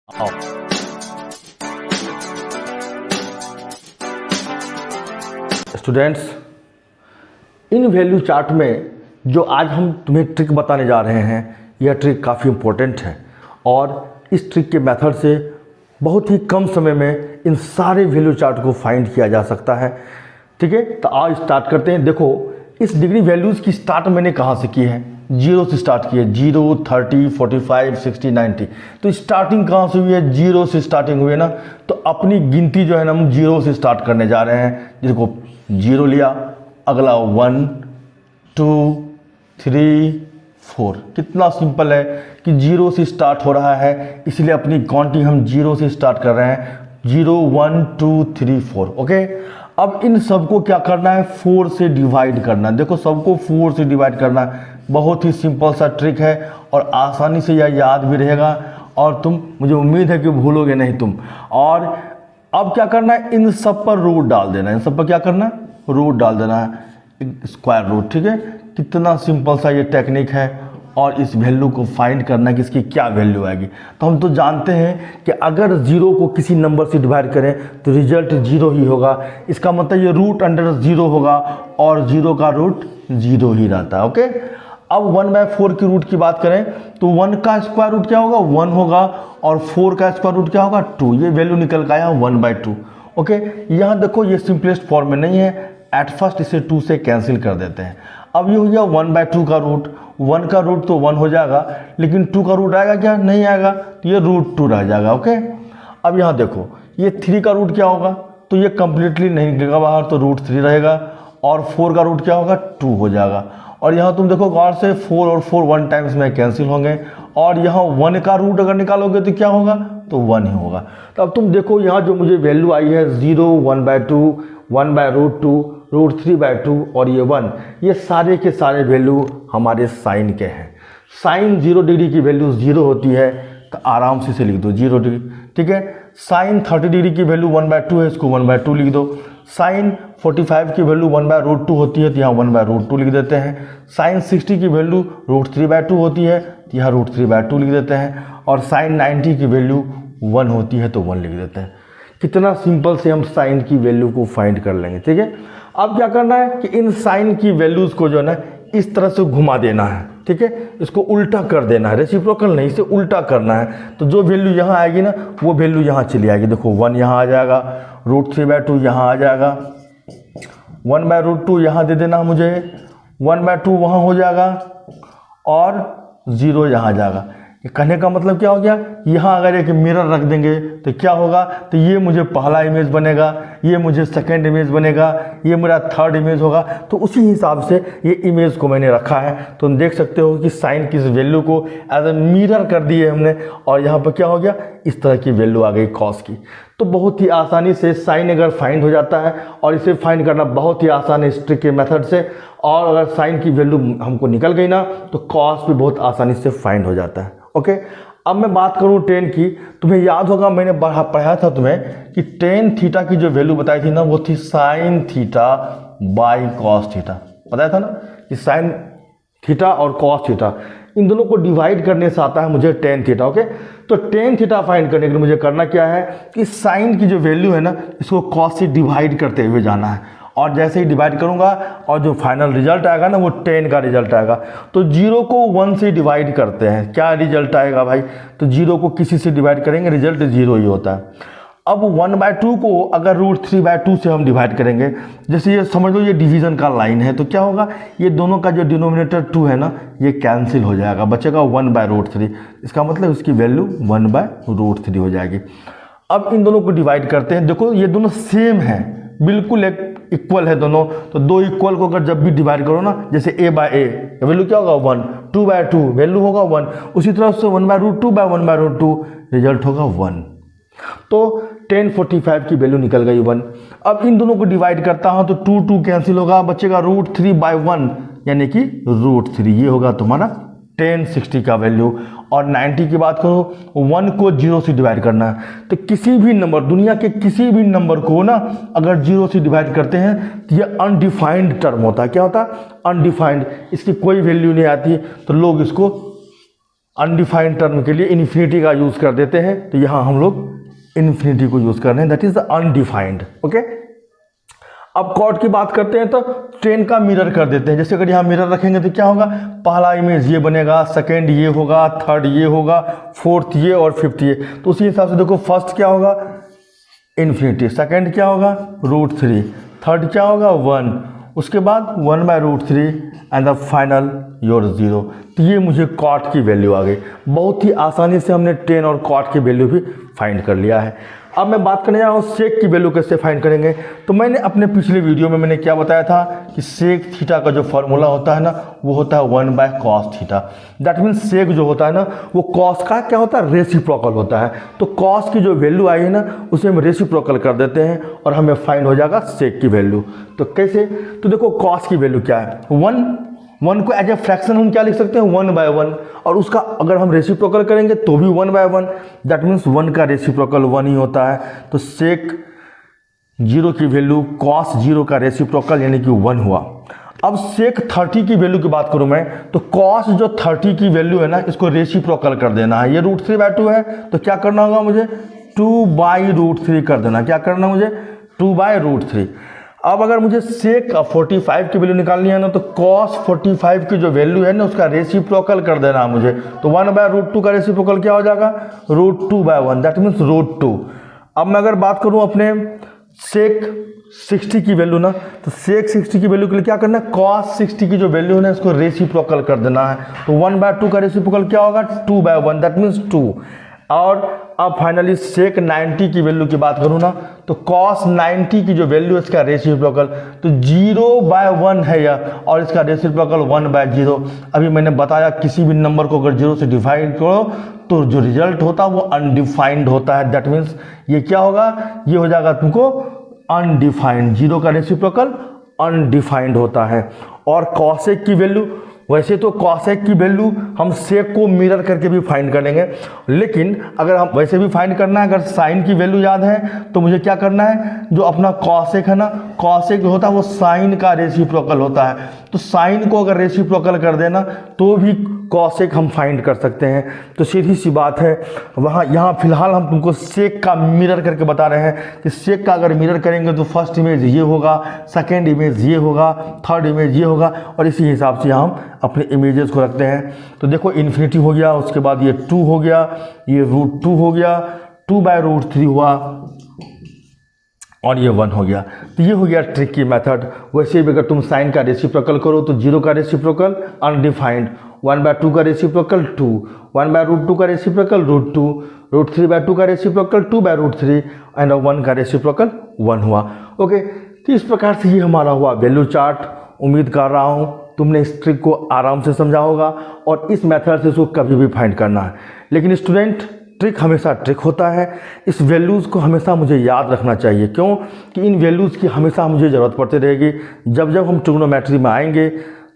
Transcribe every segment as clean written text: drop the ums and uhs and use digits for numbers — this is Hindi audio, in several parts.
आओ। स्टूडेंट्स, इन वैल्यू चार्ट में जो आज हम तुम्हें ट्रिक बताने जा रहे हैं, यह ट्रिक काफ़ी इम्पोर्टेंट है और इस ट्रिक के मेथड से बहुत ही कम समय में इन सारे वैल्यू चार्ट को फाइंड किया जा सकता है। ठीक है, तो आओ स्टार्ट करते हैं। देखो, इस डिग्री वैल्यूज़ की स्टार्ट मैंने कहाँ से की है? जीरो से स्टार्ट की है। 0, 30, 45, 60, 90। तो स्टार्टिंग कहाँ से हुई है? जीरो से स्टार्टिंग हुई है ना। तो अपनी गिनती जो है ना, हम जीरो से स्टार्ट करने जा रहे हैं। जिसको जीरो लिया, अगला 1, 2, 3, 4। कितना सिंपल है कि जीरो से स्टार्ट हो रहा है, इसलिए अपनी काउंटिंग हम जीरो से स्टार्ट कर रहे हैं। 0, 1, 2, 3, 4। ओके, अब इन सबको क्या करना है? 4 से डिवाइड करना है। देखो, सबको 4 से डिवाइड करना है। बहुत ही सिंपल सा ट्रिक है और आसानी से यह याद भी रहेगा और तुम, मुझे उम्मीद है कि भूलोगे नहीं तुम। और अब क्या करना है? इन सब पर रूट डाल देना है। इन सब पर क्या करना है? रूट डाल देना है, स्क्वायर रूट। ठीक है, कितना सिंपल सा ये टेक्निक है। और इस वैल्यू को फाइंड करना है कि इसकी क्या वैल्यू आएगी। तो हम तो जानते हैं कि अगर जीरो को किसी नंबर से डिवाइड करें तो रिजल्ट जीरो ही होगा। इसका मतलब ये रूट अंडर जीरो होगा और जीरो का रूट जीरो ही रहता है। ओके, अब 1/4 की रूट की बात करें तो 1 का स्क्वायर रूट क्या होगा? 1 होगा और 4 का स्क्वायर रूट क्या होगा? 2। ये वैल्यू निकल के आया 1/2। ओके, यहाँ देखो, ये सिंपलेस्ट फॉर्म में नहीं है। एट फर्स्ट इसे 2 से कैंसिल कर देते हैं। अब ये हो गया 1/2 का रूट। 1 का रूट तो 1 हो जाएगा, लेकिन 2 का रूट आएगा क्या? नहीं आएगा, तो ये √2 रह जाएगा। ओके, अब यहाँ देखो, ये 3 का रूट क्या होगा? तो ये कंप्लीटली नहीं निकलेगा बाहर, तो √3 रहेगा। और 4 का रूट क्या होगा? 2 हो जाएगा। और यहाँ तुम देखो गौर से, 4 और 4 1 टाइम्स में कैंसिल होंगे। और यहाँ 1 का रूट अगर निकालोगे तो क्या होगा? तो 1 ही होगा। तो अब तुम देखो, यहाँ जो मुझे वैल्यू आई है 0, 1/2, 1/√2, √3/2 और ये 1, ये सारे के सारे वैल्यू हमारे साइन के हैं। साइन 0 डिग्री की वैल्यू 0 होती है, तो आराम से इसे लिख दो 0 डिग्री। ठीक है, साइन 30 डिग्री की वैल्यू 1/2 है, इसको 1/2 लिख दो। साइन 45 की वैल्यू 1/√2 होती है, तो यहाँ 1/√2 लिख देते हैं। साइन 60 की वैल्यू √3/2 होती है, तो यहाँ √3/2 लिख देते हैं। और साइन 90 की वैल्यू 1 होती है, तो 1 लिख देते हैं। कितना सिंपल से हम साइन की वैल्यू को फाइंड कर लेंगे। ठीक है, अब क्या करना है कि इन साइन की वैल्यूज़ को जो है ना, इस तरह से घुमा देना है। ठीक है, इसको उल्टा कर देना है, रेसिप्रोकल नहीं, इसे उल्टा करना है। तो जो वैल्यू यहाँ आएगी ना, वो वैल्यू यहाँ चली आएगी। देखो, 1 यहाँ आ जाएगा, √3/2 यहाँ आ जाएगा, 1/√2 यहाँ दे देना मुझे, 1/2 वहाँ हो जाएगा और 0 यहाँ आ जाएगा। कहने का मतलब क्या हो गया? यहाँ अगर एक मिरर रख देंगे तो क्या होगा? तो ये मुझे पहला इमेज बनेगा, ये मुझे सेकंड इमेज बनेगा, ये मेरा थर्ड इमेज होगा। तो उसी हिसाब से ये इमेज को मैंने रखा है। तो तुम देख सकते हो कि साइन की इस वैल्यू को एज ए मिरर कर दिए हमने, और यहाँ पर क्या हो गया? इस तरह की वैल्यू आ गई कॉस की। तो बहुत ही आसानी से साइन अगर फाइंड हो जाता है, और इसे फाइंड करना बहुत ही आसान है इस ट्रिक के मेथड से। और अगर साइन की वैल्यू हमको निकल गई ना, तो कॉस भी बहुत आसानी से फाइंड हो जाता है। ओके, अब मैं बात करूं टेन की। तुम्हें याद होगा, मैंने पढ़ाया था तुम्हें कि टेन थीटा की जो वैल्यू बताई थी ना, वो थी sine theta by cos theta. बताया था ना कि साइन थीटा और कॉस थीटा, इन दोनों को डिवाइड करने से आता है मुझे टेन थीटा। ओके, तो टेन थीटा फाइंड करने के लिए मुझे करना क्या है कि साइन की जो वैल्यू है ना, इसको कॉस से डिवाइड करते हुए जाना है। और जैसे ही डिवाइड करूंगा और जो फाइनल रिजल्ट आएगा ना, वो 10 का रिजल्ट आएगा। तो 0 को 1 से डिवाइड करते हैं, क्या रिजल्ट आएगा भाई? तो 0 को किसी से डिवाइड करेंगे, रिजल्ट 0 ही होता है। अब 1/2 को अगर √3/2 से हम डिवाइड करेंगे, जैसे ये समझ लो ये डिवीजन का लाइन है, तो क्या होगा? ये दोनों का जो डिनोमिनेटर 2 है ना, ये कैंसिल हो जाएगा, बचेगा 1/√3। इसका मतलब इसकी वैल्यू 1/√3 हो जाएगी। अब इन दोनों को डिवाइड करते हैं। देखो, ये दोनों सेम है, बिल्कुल एक इक्वल है दोनों। तो दो इक्वल को अगर जब भी डिवाइड करो ना, जैसे a/a, वैल्यू क्या होगा? 1, 2/2 वैल्यू होगा 1। उसी तरह से 1/√2/1/√2 रिजल्ट होगा 1। तो 1045 की वैल्यू निकल गई 1। अब इन दोनों को डिवाइड करता हूं तो 2 कैंसिल होगा, बचेगा √3/1, यानी कि √3। ये होगा तुम्हारा 1060 का वैल्यू। और 90 की बात करो, 1 को 0 से डिवाइड करना है। तो किसी भी नंबर, दुनिया के किसी भी नंबर को ना अगर 0 से डिवाइड करते हैं तो ये अनडिफाइंड टर्म होता है। क्या होता है? अनडिफाइंड। इसकी कोई वैल्यू नहीं आती, तो लोग इसको अनडिफाइंड टर्म के लिए इन्फिनिटी का यूज़ कर देते हैं, तो यहाँ हम लोग इन्फिनिटी को यूज़ कर रहे हैं, that is the undefined. Okay, अब कॉर्ड की बात करते हैं तो 10 का मिरर कर देते हैं। जैसे अगर यहाँ मिरर रखेंगे तो क्या होगा, पहला इमेज ये बनेगा, सेकेंड ये होगा, थर्ड ये होगा, फोर्थ ये और फिफ्थ ये। तो उसी हिसाब से देखो, फर्स्ट क्या होगा, इन्फिनिटी, सेकेंड क्या होगा, √3, थर्ड क्या होगा, 1, उसके बाद 1/√3 एंड द फाइनल योर 0। तो ये मुझे कॉट की वैल्यू आ गई। बहुत ही आसानी से हमने 10 और कॉट की वैल्यू भी फाइंड कर लिया है। अब मैं बात करने जा रहा हूँ सेक की वैल्यू कैसे फाइंड करेंगे। तो मैंने अपने पिछले वीडियो में मैंने क्या बताया था कि सेक थीटा का जो फॉर्मूला होता है ना, वो होता है 1/cos थीटा। दैट मीन्स सेक जो होता है ना, वो कॉस का क्या होता है, रेसिप्रोकल होता है। तो कॉस की जो वैल्यू आई है ना, उसे हम रेसिप्रोकल कर देते हैं और हमें फाइंड हो जाएगा सेक की वैल्यू। तो कैसे, तो देखो कॉस की वैल्यू क्या है, 1 को एज ए फ्रैक्शन हम क्या लिख सकते हैं, 1/1, और उसका अगर हम रेसिप्रोकल करेंगे तो भी 1/1। दैट मीन्स 1 का रेसिप्रोकल 1 ही होता है। तो सेक 0 की वैल्यू cos 0 का रेसिप्रोकल यानी कि 1 हुआ। अब सेक 30 की वैल्यू की बात करूं मैं, तो cos जो 30 की वैल्यू है ना, इसको रेसिप्रोकल कर देना है। ये √3/2 है, तो क्या करना होगा मुझे, 2/√3 कर देना। क्या करना मुझे, 2/√3। अब अगर मुझे सेक 45 की वैल्यू निकालनी है ना, तो cos 45 की जो वैल्यू है ना, उसका रेसिप्रोकल कर देना है मुझे। तो 1/√2 का रेसिप्रोकल क्या हो जाएगा, √2/1, दैट मीन्स √2। अब मैं अगर बात करूं अपने सेक 60 की वैल्यू ना, तो सेक 60 की वैल्यू के लिए क्या करना है, cos 60 की जो वैल्यू है ना, इसको रेसिप्रोकल कर देना है। तो 1/2 का रेसिप्रोकल क्या होगा, 2/1, दैट मीन्स 2। और अब फाइनली सेक 90 की वैल्यू की बात करूँ ना, तो cos 90 की जो वैल्यू है इसका रेसिप्रोकल, तो 0/1 है यह, और इसका रेसिप्रोकल 1/0। अभी मैंने बताया किसी भी नंबर को अगर 0 से डिवाइड करो तो जो रिजल्ट होता है वो अनडिफाइंड होता है। दैट मीन्स ये क्या होगा, ये हो जाएगा तुमको अनडिफाइंड। 0 का रेसिप्रोकल अनडिफाइंड होता है। और कॉसेक की वैल्यू, वैसे तो कॉसेक की वैल्यू हम सेक को मिरर करके भी फाइंड कर लेंगे, लेकिन अगर हम वैसे भी फाइंड करना है, अगर साइन की वैल्यू याद है तो मुझे क्या करना है, जो अपना कॉसेक है ना, कॉसेक जो होता है वो साइन का रेसिप्रोकल होता है। तो साइन को अगर रेसिप्रोकल कर देना तो भी कॉसेक हम फाइंड कर सकते हैं। तो सीधी सी बात है, यहाँ फिलहाल हम तुमको सेक का मिरर करके बता रहे हैं कि सेक का अगर मिरर करेंगे तो फर्स्ट इमेज ये होगा, सेकेंड इमेज ये होगा, थर्ड इमेज ये होगा, और इसी हिसाब से हम अपने इमेजेस को रखते हैं। तो देखो इन्फिनिटी हो गया, उसके बाद ये 2 हो गया, ये √2 हो गया, 2/√3 हुआ, और ये 1 हो गया। तो ये हो गया ट्रिक की मेथड। वैसे भी अगर तुम साइन का रेसिप्रोकल करो तो 0 का रेसिप्रोकल अनडिफाइंड, 1/2 का रेसिप्रोकल 2, 1/√2 का रेसिप्रोकल √2, √3/2 का रेसिप्रोकल 2/√3 एंड 1 का रेसिप्रोकल 1 हुआ। ओके, तो इस प्रकार से ये हमारा हुआ वैल्यू चार्ट। उम्मीद कर रहा हूँ तुमने इस ट्रिक को आराम से समझा होगा और इस मेथड से इसको कभी भी फाइंड करना है। लेकिन स्टूडेंट, ट्रिक हमेशा ट्रिक होता है। इस वैल्यूज़ को हमेशा मुझे याद रखना चाहिए, क्यों कि इन वैल्यूज़ की हमेशा मुझे ज़रूरत पड़ती रहेगी। जब जब हम ट्रिग्नोमेट्री में आएंगे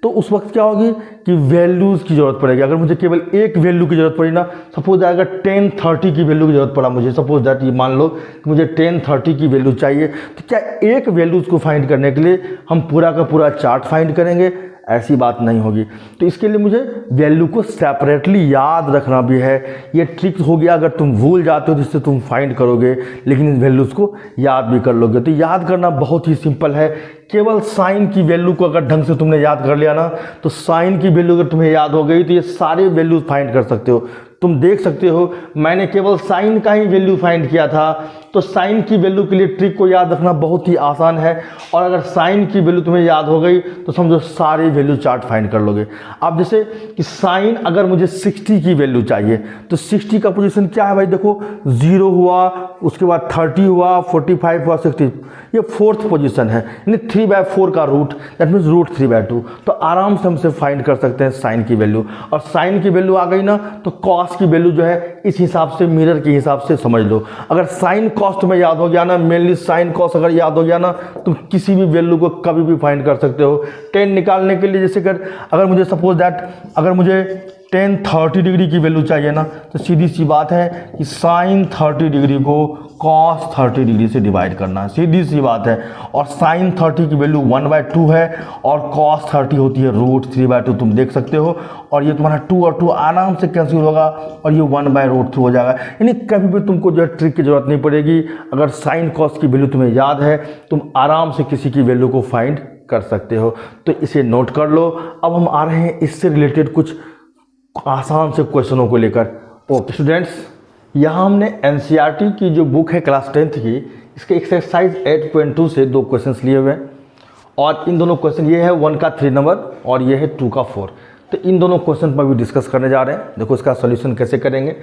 तो उस वक्त क्या होगी कि वैल्यूज़ की ज़रूरत पड़ेगी। अगर मुझे केवल एक वैल्यू की ज़रूरत पड़ी ना, सपोज अगर 1030 की वैल्यू की ज़रूरत पड़ा मुझे, सपोज दैट ये मान लो कि मुझे 1030 की वैल्यू चाहिए, तो क्या एक वैल्यूज़ को फाइंड करने के लिए हम पूरा का पूरा चार्ट फाइंड करेंगे? ऐसी बात नहीं होगी। तो इसके लिए मुझे वैल्यू को सेपरेटली याद रखना भी है। ये ट्रिक हो गया अगर तुम भूल जाते हो जिससे तुम फाइंड करोगे, लेकिन इन वैल्यूज़ को याद भी कर लोगे। तो याद करना बहुत ही सिंपल है। केवल साइन की वैल्यू को अगर ढंग से तुमने याद कर लिया ना, तो साइन की वैल्यू अगर तुम्हें याद हो गई तो ये सारे वैल्यूज फाइंड कर सकते हो। तुम देख सकते हो मैंने केवल साइन का ही वैल्यू फाइंड किया था। तो साइन की वैल्यू के लिए ट्रिक को याद रखना बहुत ही आसान है, और अगर साइन की वैल्यू तुम्हें याद हो गई तो समझो सारे वैल्यू चार्ट फाइंड कर लोगे। अब जैसे कि साइन अगर मुझे 60 की वैल्यू चाहिए, तो 60 का पोजीशन क्या है भाई, देखो 0 हुआ, उसके बाद 30 हुआ, 45 हुआ, 60, ये फोर्थ पोजीशन है, यानी 3/4 का रूट, दैट मीन्स √3/2। तो आराम से हमसे फाइंड कर सकते हैं साइन की वैल्यू। और साइन की वैल्यू आ गई ना, तो कॉस की वैल्यू जो है इस हिसाब से मिरर के हिसाब से समझ लो। अगर साइन कॉस्ट में याद हो गया ना, मेनली साइन कॉस्ट अगर याद हो गया ना, तुम किसी भी वैल्यू को कभी भी फाइंड कर सकते हो। टेन निकालने के लिए जैसे अगर मुझे सपोज दैट अगर मुझे टेन 30 डिग्री की वैल्यू चाहिए ना, तो सीधी सी बात है कि साइन 30 डिग्री को कॉस 30 डिग्री से डिवाइड करना है, सीधी सी बात है। और साइन 30 की वैल्यू 1/2 है और कॉस 30 होती है √3/2, तुम देख सकते हो। और ये तुम्हारा 2 और 2 आराम से कैंसिल होगा और ये 1/√3 हो जाएगा। यानी कभी भी तुमको जो है ट्रिक की जरूरत नहीं पड़ेगी। अगर साइन कॉस की वैल्यू तुम्हें याद है, तुम आराम से किसी की वैल्यू को फाइंड कर सकते हो। तो इसे नोट कर लो। अब हम आ रहे हैं इससे रिलेटेड कुछ आसान से क्वेश्चनों को लेकर। ओके स्टूडेंट्स, यहाँ हमने एनसीईआरटी की जो बुक है क्लास 10th की, इसके एक्सरसाइज 8.2 से 2 क्वेश्चंस लिए हुए हैं। और इन दोनों क्वेश्चन, ये है 1 का 3 नंबर और ये है 2 का 4। तो इन दोनों क्वेश्चन पर भी डिस्कस करने जा रहे हैं। देखो इसका सोल्यूशन कैसे करेंगे।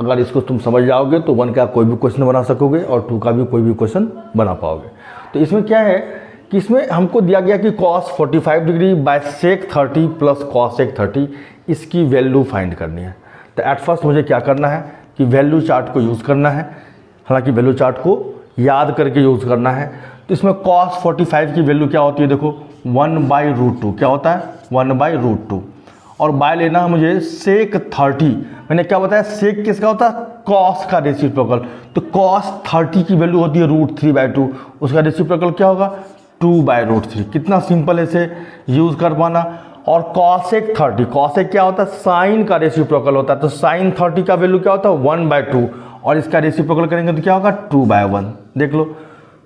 अगर इसको तुम समझ जाओगे तो 1 का कोई भी क्वेश्चन बना सकोगे और 2 का भी कोई भी क्वेश्चन बना पाओगे। तो इसमें क्या है कि इसमें हमको दिया गया कि cos 45 degree by sec 30 plus cos sec 30 इसकी वैल्यू फाइंड करनी है। तो एट फर्स्ट मुझे क्या करना है कि वैल्यू चार्ट को यूज़ करना है। हालांकि वैल्यू चार्ट को याद करके यूज़ करना है। तो इसमें cos 45 की वैल्यू क्या होती है, देखो 1/√2 क्या होता है 1/√2। और बाय लेना है मुझे sec 30। मैंने क्या बताया, sec किसका होता है, cos का रेसिप्रोकल। तो cos 30 की वैल्यू होती है √3/2, उसका रेसिप्रोकल क्या होगा 2/√3। कितना सिंपल है इसे यूज़ कर पाना। और cosec 30, cosec क्या होता है, साइन का रेसिप्रोकल होता है। तो साइन 30 का वैल्यू क्या होता है 1/2 और इसका रेसिप्रोकल करेंगे तो क्या होगा 2/1। देख लो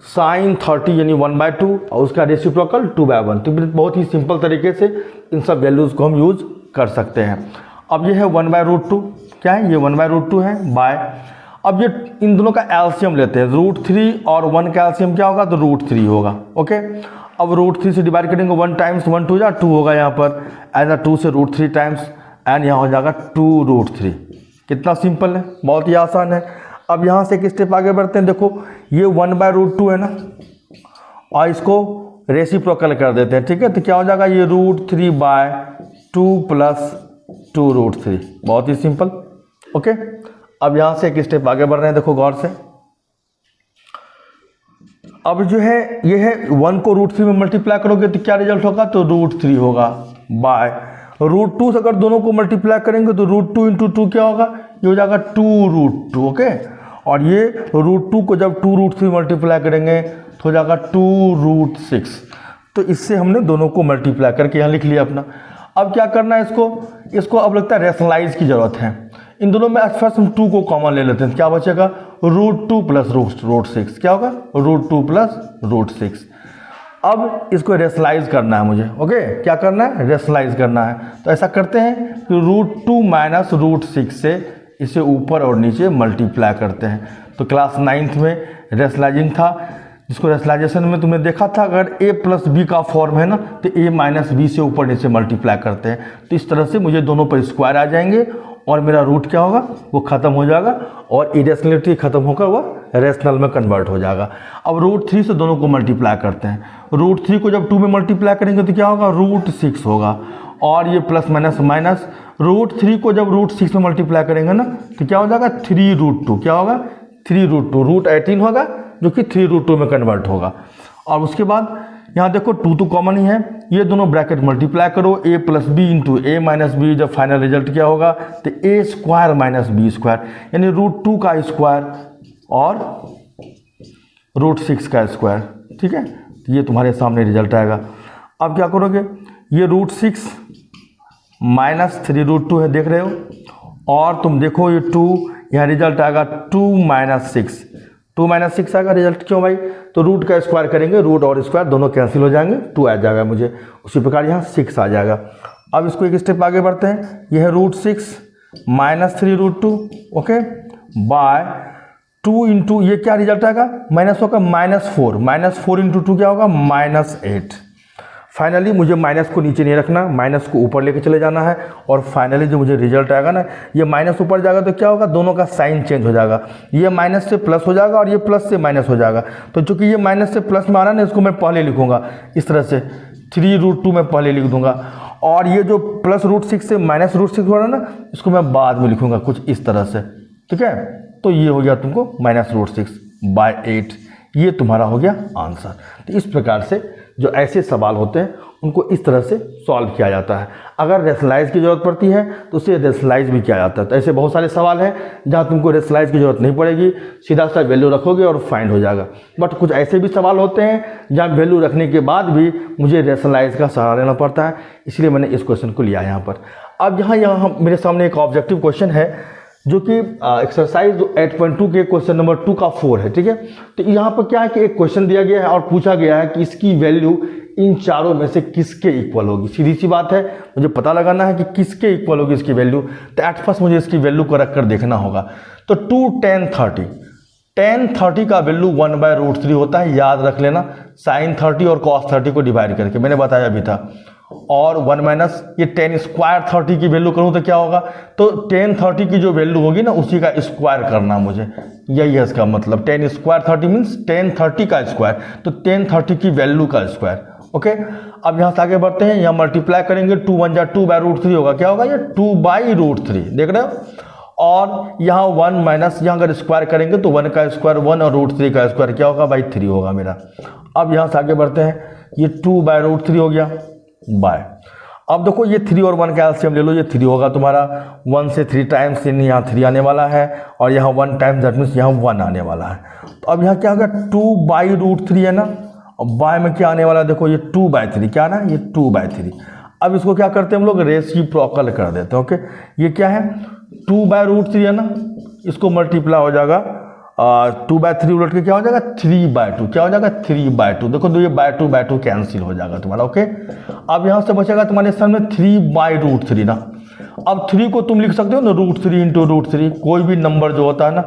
साइन 30 यानी 1/2 और उसका रेसिप्रोकल 2/1। तो बहुत ही सिंपल तरीके से इन सब वैल्यूज़ को हम यूज़ कर सकते हैं। अब ये है 1/√2, क्या है ये 1/√2 है बाय। अब ये इन दोनों का एलसीएम लेते हैं, √3 और 1 का एलसीएम क्या होगा तो √3 होगा। ओके, अब √3 से डिवाइड करेंगे 1 टाइम्स 1 2 या 2 होगा यहाँ पर, एंड 2 से √3 टाइम्स एंड यहाँ हो जाएगा 2√3। कितना सिंपल है, बहुत ही आसान है। अब यहाँ से एक स्टेप आगे बढ़ते हैं। देखो ये 1/√2 है ना, और इसको रेसिप्रोकल कर देते हैं, ठीक है। तो क्या हो जाएगा ये √3/2 प्लस 2√3, बहुत ही सिंपल। ओके, अब यहाँ से एक स्टेप आगे बढ़ रहे हैं, देखो गौर से। अब जो है ये है 1 को √3 में मल्टीप्लाई करोगे तो क्या रिजल्ट होगा तो √3 होगा बाय √2 से अगर दोनों को मल्टीप्लाई करेंगे तो √2 × 2 क्या होगा, ये हो जाएगा 2√2। ओके, और ये √2 को जब 2√3 मल्टीप्लाई करेंगे तो हो जाएगा 2√6। तो इससे हमने दोनों को मल्टीप्लाई करके यहाँ लिख लिया अपना। अब क्या करना है, इसको अब लगता है रेशनलाइज की जरूरत है। इन दोनों में फर्स्ट हम 2 को कॉमन ले लेते हैं, क्या बचेगा √2 प्लस √6, क्या होगा √2 प्लस √6। अब इसको रेशनलाइज करना है मुझे। ओके, क्या करना है, रेशनलाइज करना है। तो ऐसा करते हैं कि √2 माइनस √6 से इसे ऊपर और नीचे मल्टीप्लाई करते हैं। तो क्लास 9th में रेशनलाइजिंग था, जिसको रेशनलाइजेशन में तुमने देखा था, अगर a प्लस बी का फॉर्म है ना तो a माइनस बी से ऊपर नीचे मल्टीप्लाई करते हैं। तो इस तरह से मुझे दोनों पर स्क्वायर आ जाएंगे और मेरा रूट क्या होगा वो ख़त्म हो जाएगा और इरेशनलिटी ख़त्म होकर वह रेशनल में कन्वर्ट हो जाएगा। अब √3 से दोनों को मल्टीप्लाई करते हैं। √3 को जब 2 में मल्टीप्लाई करेंगे तो क्या होगा √6 होगा, और ये प्लस माइनस माइनस √3 को जब √6 में मल्टीप्लाई करेंगे ना तो क्या हो जाएगा 3√2, क्या होगा 3√2, √18 होगा जो कि 3√2 में कन्वर्ट होगा। और उसके बाद यहाँ देखो 2 तो कॉमन ही है, ये दोनों ब्रैकेट मल्टीप्लाई करो, a plus B into a minus B, जब फाइनल रिजल्ट क्या होगा तो a square minus B square, यानी √2 का स्क्वायर और √6 का स्क्वायर, ठीक है। तो ये तुम्हारे सामने रिजल्ट आएगा। अब क्या करोगे, ये √6 माइनस 3√2 है, देख रहे हो, और तुम देखो ये 2, यहाँ रिजल्ट आएगा 2 माइनस 6, 2 माइनस 6 आएगा रिजल्ट। क्यों भाई, तो रूट का स्क्वायर करेंगे, रूट और स्क्वायर दोनों कैंसिल हो जाएंगे, 2 आ जाएगा मुझे। उसी प्रकार यहाँ 6 आ जाएगा। अब इसको एक स्टेप आगे बढ़ते हैं, यह है √6 माइनस 3√2, ओके, बाय 2 इंटू ये क्या रिजल्ट आएगा माइनस होगा -4, -4 इंटू 2 क्या होगा -8। फाइनली मुझे माइनस को नीचे नहीं रखना, माइनस को ऊपर लेके चले जाना है, और फाइनली जो मुझे रिजल्ट आएगा ना, ये माइनस ऊपर जाएगा तो क्या होगा दोनों का साइन चेंज हो जाएगा, ये माइनस से प्लस हो जाएगा और ये प्लस से माइनस हो जाएगा। तो चूंकि ये माइनस से प्लस में आ रहा है ना, इसको मैं पहले लिखूंगा इस तरह से, 3√2 में पहले लिख दूंगा, और ये जो प्लस √6 से माइनस √6 हो रहा है ना, इसको मैं बाद में लिखूंगा कुछ इस तरह से, ठीक है। तो ये हो गया तुमको -√6/8, ये तुम्हारा हो गया आंसर। तो इस प्रकार से जो ऐसे सवाल होते हैं उनको इस तरह से सॉल्व किया जाता है। अगर रेशनलाइज की ज़रूरत पड़ती है तो उसे रेशनलाइज भी किया जाता है। तो ऐसे बहुत सारे सवाल हैं जहाँ तुमको रेशनलाइज की ज़रूरत नहीं पड़ेगी, सीधा सा वैल्यू रखोगे और फाइंड हो जाएगा। बट कुछ ऐसे भी सवाल होते हैं जहाँ वैल्यू रखने के बाद भी मुझे रेशनलाइज का सहारा लेना पड़ता है, इसलिए मैंने इस क्वेश्चन को लिया यहाँ पर। अब यहाँ मेरे सामने एक ऑब्जेक्टिव क्वेश्चन है जो कि एक्सरसाइज 8.2 के क्वेश्चन नंबर 2 का 4 है, ठीक है। तो यहाँ पर क्या है कि एक क्वेश्चन दिया गया है और पूछा गया है कि इसकी वैल्यू इन चारों में से किसके इक्वल होगी। सीधी सी बात है, मुझे पता लगाना है कि किसके इक्वल होगी इसकी वैल्यू। तो एट फर्स्ट मुझे इसकी वैल्यू को रख कर देखना होगा। तो 2 10 30, 10 30 का वैल्यू 1/√3 होता है, याद रख लेना, sin 30 और cos 30 को डिवाइड करके, मैंने बताया भी था। और 1 माइनस ये 10 स्क्वायर 30 की वैल्यू करूँ तो क्या होगा, तो 10 30 की जो वैल्यू होगी ना उसी का स्क्वायर करना मुझे, यही है इसका मतलब। 10 स्क्वायर 30 मीन्स 10 30 का स्क्वायर, तो 10 30 की वैल्यू का स्क्वायर। ओके, अब यहाँ से आगे बढ़ते हैं, यहाँ मल्टीप्लाई करेंगे, 2 1 जा 2/√3 होगा, क्या होगा ये 2/√3, देख रहे हो। और यहाँ 1 माइनस, यहाँ अगर स्क्वायर करेंगे तो 1 का स्क्वायर 1 और √3 का स्क्वायर क्या होगा भाई 3 होगा मेरा। अब यहाँ से आगे बढ़ते हैं, ये 2/√3 हो गया बाय। अब देखो ये 3 और 1 का एलसीएम ले लो, ये 3 होगा तुम्हारा, 1 से 3 टाइम्स यहाँ 3 आने वाला है और यहाँ 1 टाइम्स, दैट मीन्स यहाँ 1 आने वाला है। तो अब यहाँ क्या होगा 2/√3 है ना, और बाय में क्या आने वाला है, देखो ये 2/3, क्या ना ये 2/3। अब इसको क्या करते हैं हम लोग, रेसिप्रोकल कर देते हैं। ओके, ये क्या है 2/√3 है ना, इसको मल्टीप्लाई हो जाएगा 2/3 उलट के क्या हो जाएगा 3/2, क्या हो जाएगा 3/2। देखो तो ये बाय 2 कैंसिल हो जाएगा तुम्हारा। ओके, अब यहाँ से बचेगा तुम्हारे सामने 3/√3 ना। अब 3 को तुम लिख सकते हो ना √3 × √3, कोई भी नंबर जो होता है ना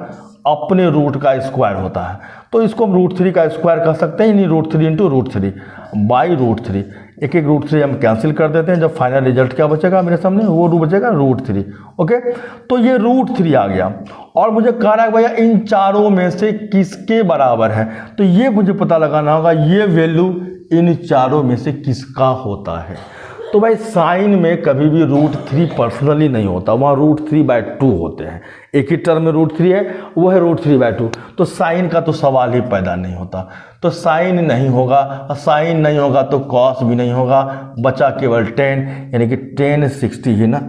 अपने रूट का स्क्वायर होता है, तो इसको हम √3 का स्क्वायर कर सकते हैं, यानी √3 × √3 बाई √3। एक एक √3 हम कैंसिल कर देते हैं, जब फाइनल रिजल्ट क्या बचेगा मेरे सामने, वो बचेगा √3। ओके, तो ये √3 आ गया और मुझे कह रहा है भैया इन चारों में से किसके बराबर है, तो ये मुझे पता लगाना होगा ये वैल्यू इन चारों में से किसका होता है। तो भाई साइन में कभी भी √3 पर्सनली नहीं होता, वहाँ √3/2 होते हैं। एक ही टर्म में √3 है, वो है √3/2, तो साइन का तो सवाल ही पैदा नहीं होता। तो साइन नहीं होगा, साइन नहीं होगा तो कॉस भी नहीं होगा, बचा केवल 10, यानी कि 1060 ही ना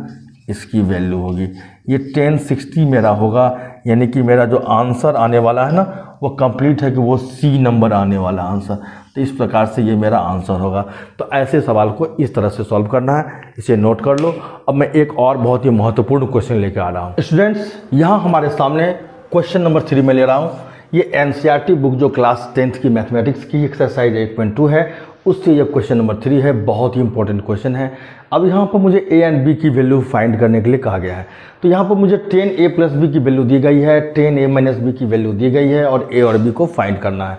इसकी वैल्यू होगी। ये 1060 मेरा होगा, यानी कि मेरा जो आंसर आने वाला है ना वो कंप्लीट है कि वो सी नंबर आने वाला आंसर। तो इस प्रकार से ये मेरा आंसर होगा। तो ऐसे सवाल को इस तरह से सॉल्व करना है, इसे नोट कर लो। अब मैं एक और बहुत ही महत्वपूर्ण क्वेश्चन लेकर आ रहा हूँ स्टूडेंट्स। यहाँ हमारे सामने क्वेश्चन नंबर 3 में ले रहा हूँ। ये एनसीईआरटी बुक जो क्लास 10th की मैथमेटिक्स की एक्सरसाइज 8.2 है, उससे ये क्वेश्चन नंबर 3 है। बहुत ही इंपॉर्टेंट क्वेश्चन है। अब यहाँ पर मुझे ए एंड बी की वैल्यू फाइंड करने के लिए कहा गया है। तो यहाँ पर मुझे 10a + b की वैल्यू दी गई है, 10a - b की वैल्यू दी गई है और a और b को फाइंड करना है।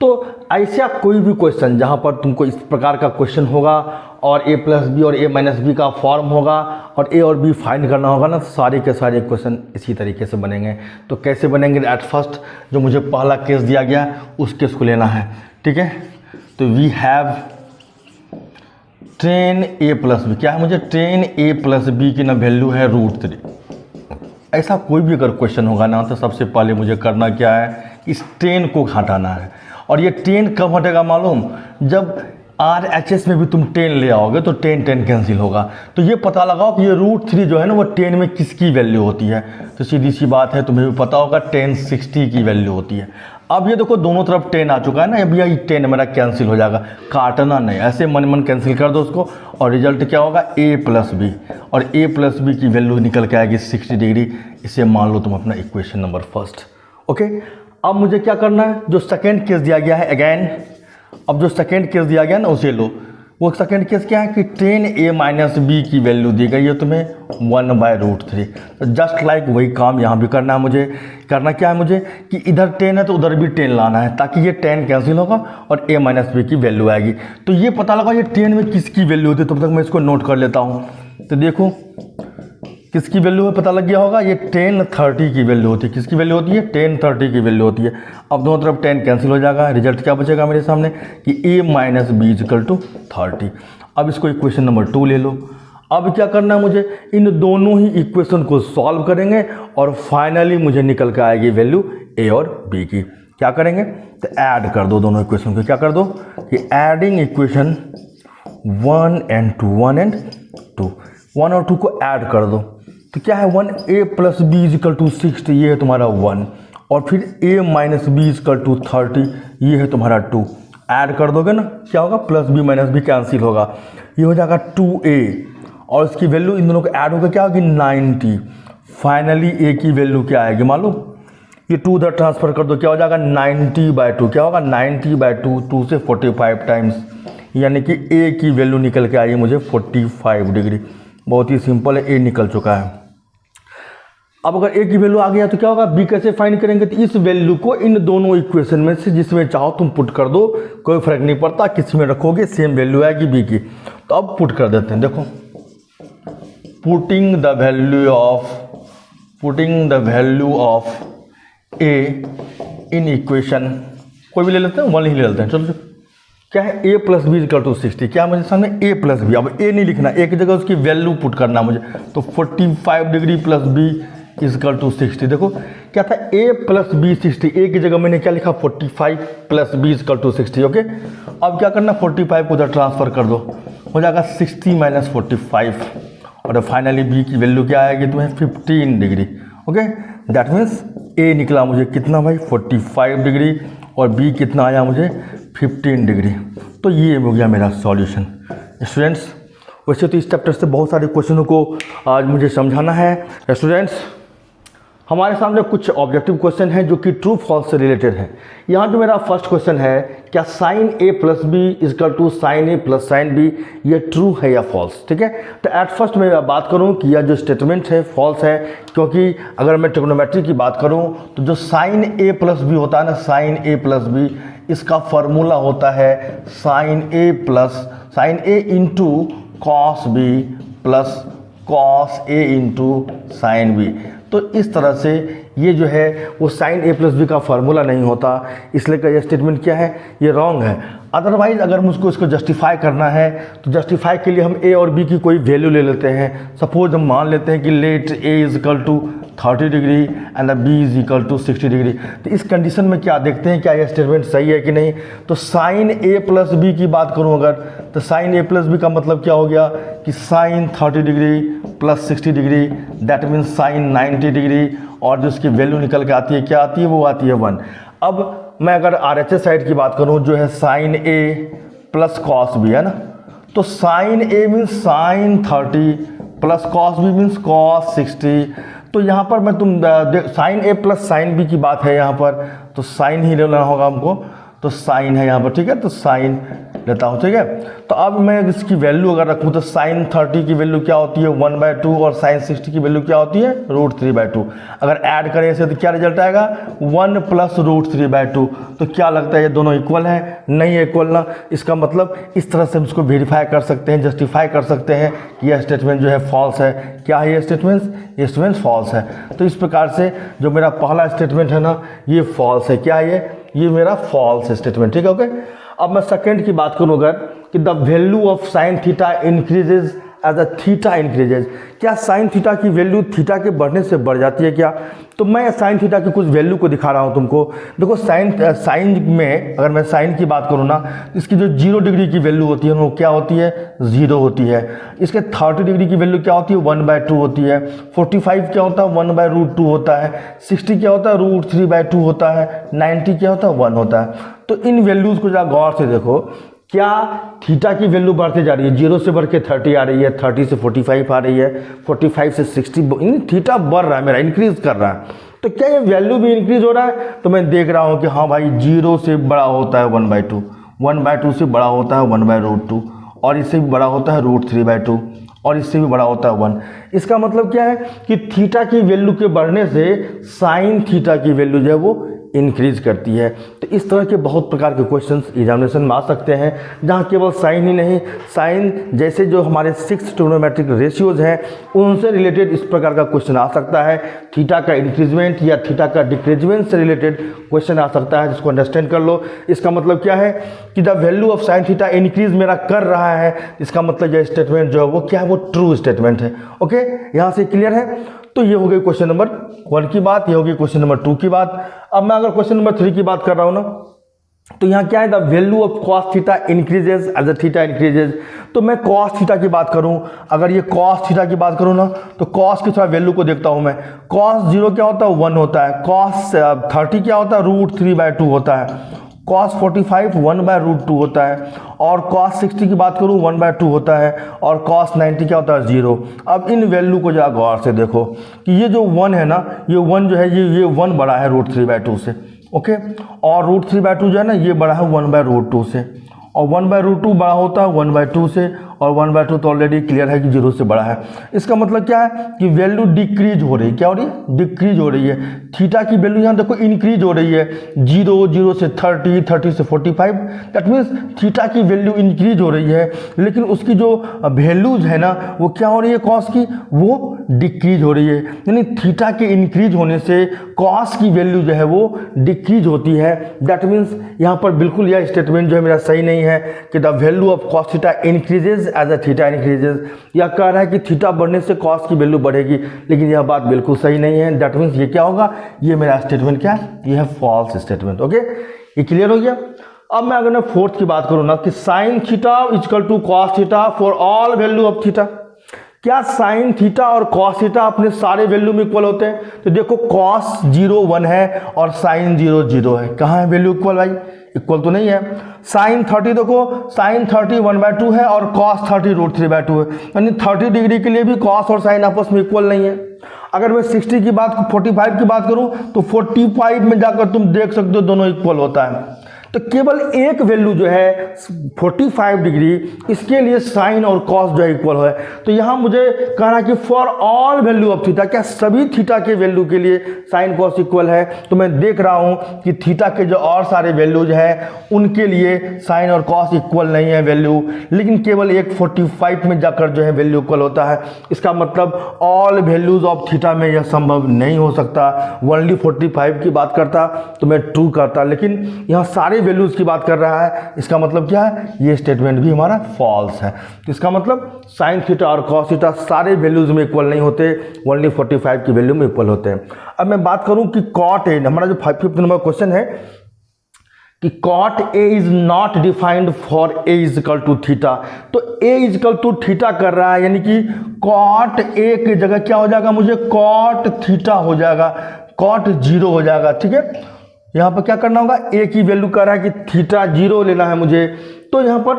तो ऐसा कोई भी क्वेश्चन जहाँ पर तुमको इस प्रकार का क्वेश्चन होगा और a + b और a - b का फॉर्म होगा और a और b फाइंड करना होगा ना, सारे के सारे क्वेश्चन इसी तरीके से बनेंगे। तो कैसे बनेंगे, एट फर्स्ट जो मुझे पहला केस दिया गया उस केस को लेना है, ठीक है। तो वी हैव 10a + b, क्या है मुझे 10a + b की ना वैल्यू है √3। ऐसा कोई भी अगर क्वेश्चन होगा ना तो सबसे पहले मुझे करना क्या है, इस 10 को हटाना है। और ये 10 कब हटेगा मालूम, जब RHS में भी तुम 10 ले आओगे तो 10 कैंसिल होगा। तो ये पता लगाओ कि ये √3 जो है ना वो 10 में किसकी वैल्यू होती है। तो सीधी सी बात है, तुम्हें भी पता होगा 1060 की वैल्यू होती है। अब ये देखो दोनों तरफ 10 आ चुका है ना, अब यही 10 मेरा कैंसिल हो जाएगा, काटना नहीं, ऐसे मन कैंसिल कर दो उसको और रिजल्ट क्या होगा a + b, और a + b की वैल्यू निकल के आएगी 60 डिग्री। इसे मान लो तुम अपना इक्वेशन नंबर फर्स्ट। ओके, अब मुझे क्या करना है, जो सेकेंड केस दिया गया है अगेन, अब जो सेकेंड केस दिया गया ना उसे लो। वो सेकेंड केस क्या है कि 10a - b की वैल्यू दी गई है तुम्हें 1/√3। तो जस्ट लाइक वही काम यहाँ भी करना है। मुझे करना क्या है, मुझे कि इधर 10 है तो उधर भी 10 लाना है, ताकि ये 10 कैंसिल होगा और a - b की वैल्यू आएगी। तो ये पता लगा ये 10 में किसकी वैल्यू होती है, तब तक मैं इसको नोट कर लेता हूँ। तो देखो किसकी वैल्यू है, पता लग गया होगा, ये 1030 की वैल्यू होती है। किसकी वैल्यू होती है, 1030 की वैल्यू होती है। अब दोनों तरफ 10 कैंसिल हो जाएगा, रिजल्ट क्या बचेगा मेरे सामने कि a - b = 30। अब इसको इक्वेशन नंबर 2 ले लो। अब क्या करना है मुझे, इन दोनों ही इक्वेशन को सॉल्व करेंगे और फाइनली मुझे निकल के आएगी वैल्यू ए और बी की। क्या करेंगे, तो ऐड कर दो दोनों इक्वेशन को। क्या कर दो कि एडिंग इक्वेशन 1 and 2, 1 and 2, 1 और 2 को ऐड कर दो। तो क्या है 1a + b = 60, ये है तुम्हारा 1, और फिर a - b = 30, ये है तुम्हारा 2। ऐड कर दोगे ना, क्या होगा, +b - b कैंसिल होगा, ये हो जाएगा 2a, और इसकी वैल्यू इन दोनों को ऐड होकर क्या होगी 90। फाइनली a की वैल्यू क्या आएगी मालूम, ये 2 उधर ट्रांसफर कर दो, क्या हो जाएगा 90/2, क्या होगा 90/2, 2 से 45 टाइम्स, यानी कि a की वैल्यू निकल के आई मुझे 45 डिग्री। बहुत ही सिंपल है, a निकल चुका है। अब अगर a की वैल्यू आ गया तो क्या होगा, b कैसे फाइंड करेंगे, तो इस वैल्यू को इन दोनों इक्वेशन में से जिसमें चाहो तुम पुट कर दो, कोई फर्क नहीं पड़ता किस में रखोगे, सेम वैल्यू आएगी b की। तो अब पुट कर देते हैं, देखो putting the value of a in equation, कोई भी ले लेते हैं, 1 ही ले लेते हैं, चलो। क्या है a + b = 60, क्या मुझे सामने a + b, अब a नहीं लिखना, a की जगह उसकी वैल्यू पुट करना मुझे, तो 45 डिग्री + b = 60। देखो क्या था a + b 60, a की जगह मैंने क्या लिखा 45 + b = 60। ओके, अब क्या करना, 45 को उधर ट्रांसफर कर दो, हो जाएगा 60 - 45, और फाइनली b की वैल्यू क्या आएगी तुम्हें 15 degree. Okay, that means a निकला मुझे कितना भाई 45 डिग्री, और b कितना आया मुझे 15 डिग्री। तो ये हो गया मेरा सॉल्यूशन। स्टूडेंट्स, वैसे तो इस चैप्टर से बहुत सारे क्वेश्चनों को आज मुझे समझाना है। स्टूडेंट्स, हमारे सामने कुछ ऑब्जेक्टिव क्वेश्चन हैं जो कि ट्रू फॉल्स से रिलेटेड है। यहाँ जो मेरा फर्स्ट क्वेश्चन है, क्या sin a + b = sin a + sin b, ये ट्रू है या फॉल्स। ठीक है, तो एट फर्स्ट मैं बात करूँ कि यह जो स्टेटमेंट है फॉल्स है, क्योंकि अगर मैं ट्रिग्नोमेट्री की बात करूँ तो जो sin a + b होता है ना, sin a + b, इसका फॉर्मूला होता है sin a × cos b + cos a × sin b। तो इस तरह से ये जो है वो sin a + b का फार्मूला नहीं होता, इसलिए का ये स्टेटमेंट क्या है, ये रॉन्ग है। अदरवाइज अगर मुझको इसको जस्टिफाई करना है तो जस्टिफाई के लिए हम a और b की कोई वैल्यू ले लेते हैं। सपोज हम मान लेते हैं कि let a = 30 degree and b = 60 degree. तो इस कंडीशन में क्या देखते हैं, क्या ये स्टेटमेंट सही है कि नहीं। तो sin a + b की बात करूं अगर, तो sin a + b का मतलब क्या हो गया कि sin 30 degree + 60 degree, that means sin 90 degree, और जो उसकी वैल्यू निकल के आती है क्या आती है, वो आती है 1। अब मैं अगर RHS साइड की बात करूं जो है sin a + cos b है ना, तो sin a means sin 30 + cos b means cos 60। तो यहाँ पर मैं sin a + sin b की बात है यहाँ पर, तो sin ही लेना होगा हमको, तो sin है यहाँ पर। ठीक है, तो sin लेता हूँ। ठीक है, तो अब मैं इसकी वैल्यू अगर रखूँ तो sin 30 की वैल्यू क्या होती है 1/2, और sin 60 की वैल्यू क्या होती है √3/2। अगर ऐड करें इसे तो क्या रिजल्ट आएगा 1 + √3/2। तो क्या लगता है ये दोनों इक्वल है, नहीं इक्वल ना। इसका मतलब इस तरह से हम इसको वेरीफाई कर सकते हैं, जस्टिफाई कर सकते हैं कि यह स्टेटमेंट जो है फॉल्स है। क्या है ये स्टेटमेंट फॉल्स है। तो इस प्रकार से जो मेरा पहला स्टेटमेंट है ना, ये फॉल्स है। क्या है ये मेरा फॉल्स स्टेटमेंट। ठीक है, ओके। अब मैं सेकंड की बात करूँ अगर, कि the value of sin theta increases as a theta increases. क्या sin थीटा की वैल्यू थीटा के बढ़ने से बढ़ जाती है क्या। तो मैं sin थीटा की कुछ वैल्यू को दिखा रहा हूँ तुमको। देखो sin में अगर मैं sin की बात करूँ ना, इसकी जो 0 डिग्री की वैल्यू होती है वो क्या होती है 0 होती है। इसके 30 डिग्री की वैल्यू क्या होती है 1/2 होती है। 45 क्या होता है 1/√2 होता है। 60 क्या होता है √3/2 होता है। 90 क्या होता है 1 होता है। तो इन वैल्यूज़ को जरा गौर से देखो, क्या थीटा की वैल्यू बढ़ते जा रही है, 0 से बढ़ के 30 आ रही है, 30 से 45 आ रही है, 45 से 60, थीटा बढ़ रहा है मेरा, इंक्रीज कर रहा है। तो क्या ये वैल्यू भी इंक्रीज हो रहा है। तो मैं देख रहा हूँ कि हाँ भाई 0 से बड़ा होता है 1/2, 1/2 से बड़ा होता है 1/√2, और इससे भी बड़ा होता है √3/2, और इससे भी बड़ा होता है 1। इसका मतलब क्या है कि थीटा की वैल्यू के बढ़ने से साइन थीटा की वैल्यू जो है वो इंक्रीज करती है। तो इस तरह के बहुत प्रकार के क्वेश्चंस एग्जामिनेशन में आ सकते हैं, जहाँ केवल साइन ही नहीं, साइन जैसे जो हमारे 6 ट्रिग्नोमेट्रिक रेशियोज हैं उनसे रिलेटेड इस प्रकार का क्वेश्चन आ सकता है। थीटा का इंक्रीजमेंट या थीटा का डिक्रीजमेंट से रिलेटेड क्वेश्चन आ सकता है, जिसको अंडरस्टैंड कर लो। इसका मतलब क्या है कि the value of sine theta increase मेरा कर रहा है, इसका मतलब यह स्टेटमेंट जो है वो क्या है, वो ट्रू स्टेटमेंट है। ओके, यहाँ से क्लियर है। तो ये हो गई क्वेश्चन नंबर 1 की बात, ये हो गई क्वेश्चन नंबर 2 की बात। अब मैं अगर क्वेश्चन नंबर 3 की बात कर रहा हूँ ना, तो यहाँ क्या है, the value of cos theta increases as a theta increases. तो मैं कॉस थीटा की बात करूँ, अगर ये कॉस थीटा की बात करूँ ना, तो कॉस की थोड़ा वैल्यू को देखता हूँ मैं। कॉस 0 क्या होता है, 1 होता है। कॉस 30 क्या होता है, √3/2 होता है। कॉस 45 1/√2 होता है। और कॉस 60 की बात करूँ 1/2 होता है। और कॉस 90 क्या होता है, 0। अब इन वैल्यू को जरा गौर से देखो कि ये जो 1 है ना, ये 1 जो है ये 1 बड़ा है √3/2 से। ओके, और √3/2 जो है ना, ये बड़ा है 1/√2 से। और 1/√2 बड़ा होता है 1/2 से, और 1/2 तो ऑलरेडी क्लियर है कि 0 से बड़ा है। इसका मतलब क्या है कि वैल्यू डिक्रीज हो रही है। क्या हो रही है, डिक्रीज हो रही है। थीटा की वैल्यू यहाँ देखो इंक्रीज हो रही है, 0 से 30, 30 से 45। दैट मीन्स थीटा की वैल्यू इंक्रीज हो रही है, लेकिन उसकी जो वैल्यूज है ना, वो क्या हो रही है, कॉस की, वो डिक्रीज हो रही है। यानी थीटा के इंक्रीज होने से कॉस की वैल्यू जो है वो डिक्रीज होती है। दैट मीन्स यहाँ पर बिल्कुल यह स्टेटमेंट जो है मेरा सही नहीं है कि the value of cos theta increases as a theta increases. यह कह रहा है कि थीटा बढ़ने से कॉस की वैल्यू बढ़ेगी, लेकिन यह बात बिल्कुल सही नहीं है। दैट मीन्स ये क्या होगा, ये मेरा स्टेटमेंट क्या है, ये है फॉल्स स्टेटमेंट। ओके, ये क्लियर हो गया। अब मैं अगर मैं 4th की बात करूँ ना, कि sine theta equal to cos theta for all value of theta. क्या साइन थीटा और कॉस थीटा अपने सारे वैल्यू में इक्वल होते हैं? तो देखो कॉस 0 1 है और साइन 0 0 है। कहाँ है वैल्यू इक्वल भाई? इक्वल तो नहीं है। साइन 30 देखो, साइन 30 1/2 है और कॉस 30 √3/2 है। यानी 30 डिग्री के लिए भी कॉस और साइन आपस में इक्वल नहीं है। अगर मैं 60 की बात 45 की बात करूं तो 45 में जाकर तुम देख सकते हो दोनों इक्वल होता है। तो केवल एक वैल्यू जो है 45 डिग्री, इसके लिए साइन और कॉस जो है इक्वल है। तो यहाँ मुझे कहना कि for all value of theta, क्या सभी थीटा के वैल्यू के लिए साइन कॉस इक्वल है? तो मैं देख रहा हूँ कि थीटा के जो और सारे वैल्यूज है उनके लिए साइन और कॉस इक्वल नहीं है वैल्यू, लेकिन केवल एक 45 में जाकर जो है वैल्यू इक्वल होता है। इसका मतलब ऑल वैल्यूज ऑफ थीटा में यह संभव नहीं हो सकता। ओनली 45 की बात करता तो मैं ट्रू करता, लेकिन यहाँ सारे वैल्यूज की बात कर रहा है। इसका मतलब क्या है, ये स्टेटमेंट भी हमारा फॉल्स है। इसका मतलब साइन थीटा और कॉस थीटा सारे वैल्यूज में इक्वल नहीं होते, ओनली 45 की वैल्यू में इक्वल होते हैं। अब मैं बात करूं कि कॉट ए, हमारा जो 5th नंबर क्वेश्चन है कि cot A is not defined for A is equal to theta. तो A is equal to theta कर रहा है, यानी कि कॉट ए की जगह क्या हो जाएगा, मुझे कॉट थीटा हो जाएगा, कॉट 0 हो जाएगा। ठीक है, यहाँ पर क्या करना होगा, ए की वैल्यू कर रहा है कि थीटा 0 लेना है मुझे। तो यहाँ पर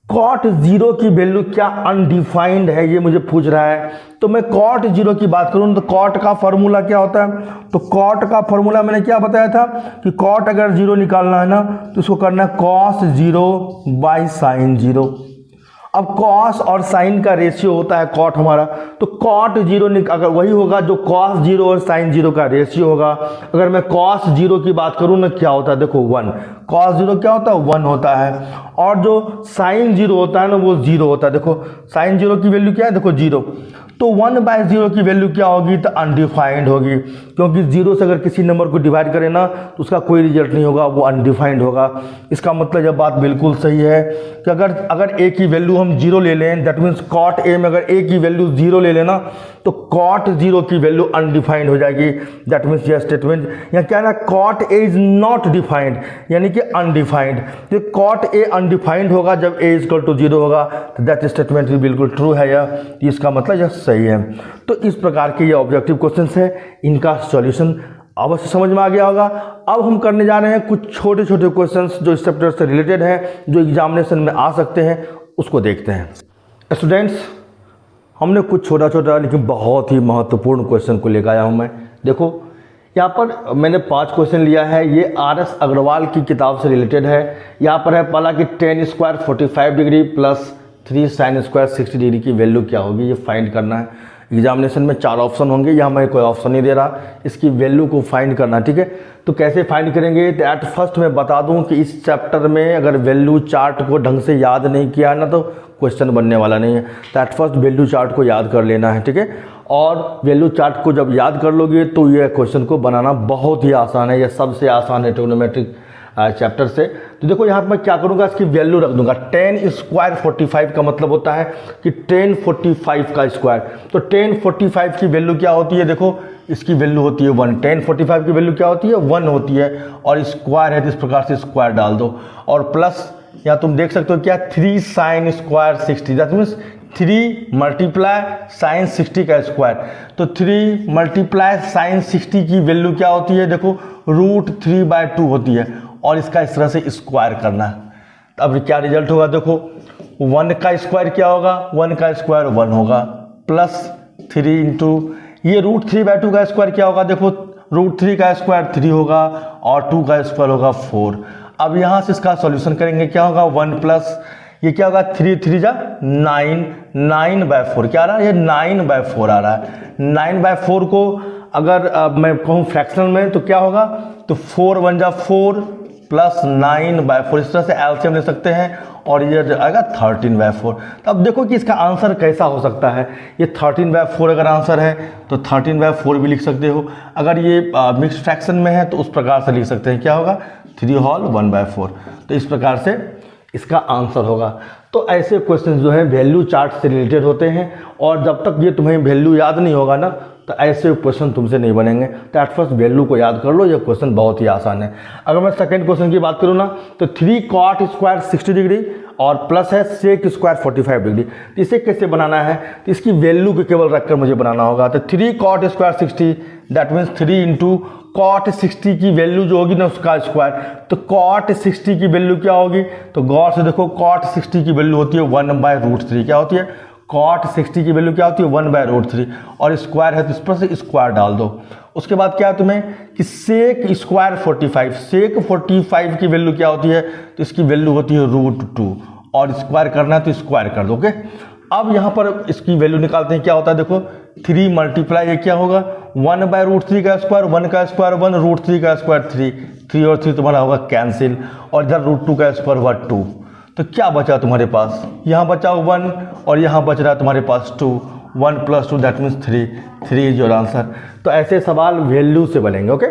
कॉट 0 की वैल्यू क्या अनडिफाइंड है, ये मुझे पूछ रहा है। तो मैं कॉट 0 की बात करूँ तो कॉट का फॉर्मूला क्या होता है? तो कॉट का फॉर्मूला मैंने क्या बताया था कि कॉट अगर 0 निकालना है ना, तो इसको करना है कॉस 0/साइन 0। अब कॉस और साइन का रेशियो होता है कॉट हमारा, तो कॉट 0 अगर वही होगा जो कॉस 0 और साइन 0 का रेशियो होगा। अगर मैं कॉस 0 की बात करूँ ना, क्या होता है देखो 1, कॉस 0 क्या होता है 1 होता है, और जो साइन 0 होता है ना वो 0 होता है। देखो साइन 0 की वैल्यू क्या है, देखो 0। तो 1/0 की वैल्यू क्या होगी, तो अनडिफाइंड होगी, क्योंकि 0 से अगर किसी नंबर को डिवाइड करें ना तो उसका कोई रिजल्ट नहीं होगा, वो अनडिफाइंड होगा। इसका मतलब यह बात बिल्कुल सही है कि अगर ए की वैल्यू हम 0 ले लें, दैट मीन्स कॉट ए में अगर ए की वैल्यू 0 ले लेना तो कॉट 0 की वैल्यू अनडिफाइंड हो जाएगी। दैट मीन्स यह स्टेटमेंट यहाँ क्या है ना, cot A is not defined, यानी कि अनडिफाइंड। तो कॉट ए अनडिफाइंड होगा जब ए इज इक्वल टू 0 होगा, तो दैट स्टेटमेंट भी बिल्कुल ट्रू है यह, इसका मतलब यह सही है। तो इस प्रकार के ये ऑब्जेक्टिव क्वेश्चंस है, इनका सॉल्यूशन अवश्य समझ में आ गया होगा। अब हम करने जा रहे हैं कुछ छोटे छोटे क्वेश्चंस जो इस चैप्टर से रिलेटेड है, जो एग्जामिनेशन में आ सकते हैं, उसको देखते हैं। स्टूडेंट्स, हमने कुछ छोटा छोटा लेकिन बहुत ही महत्वपूर्ण क्वेश्चन को लेकर आया हूँ मैं। देखो यहाँ पर मैंने 5 क्वेश्चन लिया है, ये RS अग्रवाल की किताब से रिलेटेड है। यहाँ पर है पहला कि tan square 45 degree plus 3 sin square 60 degree की वैल्यू क्या होगी, ये फाइंड करना है। एग्जामिनेशन में 4 ऑप्शन होंगे, यहाँ मैं कोई ऑप्शन नहीं दे रहा, इसकी वैल्यू को फाइंड करना। ठीक है, तो कैसे फाइंड करेंगे, तो एट फर्स्ट मैं बता दूं कि इस चैप्टर में अगर वैल्यू चार्ट को ढंग से याद नहीं किया है ना तो क्वेश्चन बनने वाला नहीं है। तो एट फर्स्ट वैल्यू चार्ट को याद कर लेना है। ठीक है, और वैल्यू चार्ट को जब याद कर लोगे तो यह क्वेश्चन को बनाना बहुत ही आसान है, यह सबसे आसान है ट्रिग्नोमेट्रिक चैप्टर से। तो देखो यहाँ पर मैं क्या करूँगा, इसकी वैल्यू रख दूंगा। 10 स्क्वायर 45 का मतलब होता है कि 10 45 का स्क्वायर। तो 10 45 की वैल्यू क्या होती है, देखो इसकी वैल्यू होती है 1। 10 45 की वैल्यू क्या होती है, 1 होती है, और स्क्वायर है तो इस प्रकार से स्क्वायर डाल दो। और प्लस या तुम देख सकते हो क्या, 3 sine square 60, that means 3 multiply sine 60 का स्क्वायर। तो 3 मल्टीप्लाई साइन 60 की वैल्यू क्या होती है, देखो √3/2 होती है, और इसका इस तरह से स्क्वायर करना है। अब क्या रिजल्ट होगा, देखो 1 का स्क्वायर क्या होगा, 1 का स्क्वायर 1 होगा, प्लस 3 इंटू ये √3/2 का स्क्वायर क्या होगा, देखो √3 का स्क्वायर 3 होगा, और 2 का स्क्वायर होगा 4। अब यहाँ से इसका सॉल्यूशन करेंगे, क्या होगा 1 प्लस ये क्या होगा 3 3 जा 9, 9/4 क्या आ रहा है, ये 9/4 आ रहा है। 9/4 को अगर मैं कहूँ फ्रैक्शनल में तो क्या होगा, तो 4 1 जा 4 प्लस 9/4, इस तरह से एलसीएम ले सकते हैं, और ये आएगा 13/4। तो अब देखो कि इसका आंसर कैसा हो सकता है। ये 13/4 अगर आंसर है तो 13/4 भी लिख सकते हो। अगर ये मिक्स फ्रैक्शन में है तो उस प्रकार से लिख सकते हैं, क्या होगा 3 होल 1/4। तो इस प्रकार से इसका आंसर होगा। तो ऐसे क्वेश्चन जो हैं वैल्यू चार्ट से रिलेटेड होते हैं, और जब तक ये तुम्हें वैल्यू याद नहीं होगा ना, तो ऐसे क्वेश्चन तुमसे नहीं बनेंगे। तो एट फर्स्ट वैल्यू को याद कर लो, ये क्वेश्चन बहुत ही आसान है। अगर मैं सेकंड क्वेश्चन की बात करूँ ना, तो 3 cot स्क्वायर 60 डिग्री और प्लस है सेक स्क्वायर 45 डिग्री। तो इसे कैसे बनाना है, तो इसकी वैल्यू को केवल रखकर मुझे बनाना होगा। तो 3 cot square 60 that means 3 into cot 60 की वैल्यू जो होगी ना उसका स्क्वायर। तो cot 60 की वैल्यू क्या होगी, तो गौर से देखो cot 60 की वैल्यू होती है 1/√3। क्या होती है, cot 60 की वैल्यू क्या होती है 1/√3, और स्क्वायर है तो इस पर से स्क्वायर डाल दो। उसके बाद क्या है तुम्हें कि सेक स्क्वायर 45, सेक 45 की वैल्यू क्या होती है, तो इसकी वैल्यू होती है √2, और स्क्वायर करना है तो स्क्वायर कर दो। ओके, अब यहाँ पर इसकी वैल्यू निकालते हैं, क्या होता है देखो 3 मल्टीप्लाई ये क्या होगा 1/√3 का स्क्वायर, 1 का स्क्वायर 1, √3 का स्क्वायर 3, 3 और 3 तुम्हारा होगा कैंसिल, और इधर √2 का स्क्वायर हुआ 2। तो क्या बचा तुम्हारे पास, यहाँ बचा 1 और यहाँ बच रहा है तुम्हारे पास 2, 1 + 2 that means 3, 3 is your answer. तो ऐसे सवाल वैल्यू से बनेंगे। ओके,